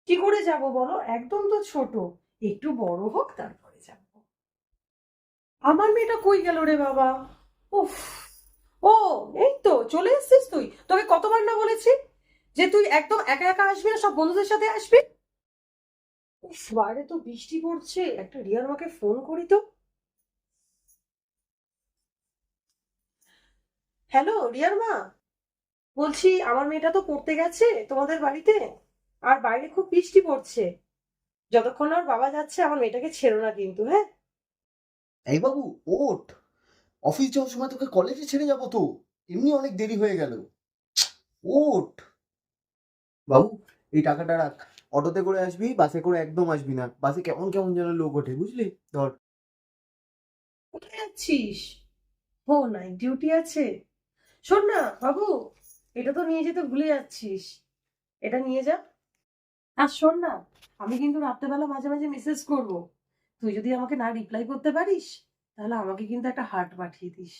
কি করে যাব বলো? একদম তো ছোট। একটু বড় হোক তারপরে যাব। আমার মেয়েটা কই গেল রে বাবা? উফ। ও, এই তো চলে এসেছিস তুই। তোকে কতবার না বলেছি যে তুই একদম একা একা আসবি না, সব বন্ধুদের সাথে আসবি। উফ, বাইরে তো বৃষ্টি পড়ছে, একটা রিয়ার মাকে ফোন করি তো। হ্যালো রিয়ার মা, বলছি আমার মেয়েটা তো পড়তে গেছে তোমাদের বাড়িতে, আর বাইরে খুব বৃষ্টি পড়ছে। যতক্ষণ না ওর বাবা যাচ্ছে আমার মেয়েটাকে ছেড়ো না কিন্তু, হ্যাঁ? এই বাবু, ওঠ। অফিস যাওয়ার সময় তোকে কলেজে ছেড়ে যাবো তো। এমনি অনেক দেরি হয়ে গেল। ওঠ বাবু, এই টাকাটা রাখ। অটোতে করে আসবি, বাসে করে একদম আসবি না। বাসে কেমন কেমন যেন লোক ওঠে, বুঝলি? ধর। কোথায় যাচ্ছিস? ও, নাইট ডিউটি আছে। শোন না বাবু, এটা তো নিয়ে যেতে ভুলে যাচ্ছিস। এটা নিয়ে যা। আর শোন না, আমি কিন্তু রাত্রেবেলা মাঝে মাঝে মেসেজ করব। তুই যদি আমাকে না রিপ্লাই করতে পারিস, তাহলে আমাকে কিন্তু একটা হার্ট পাঠিয়ে দিস।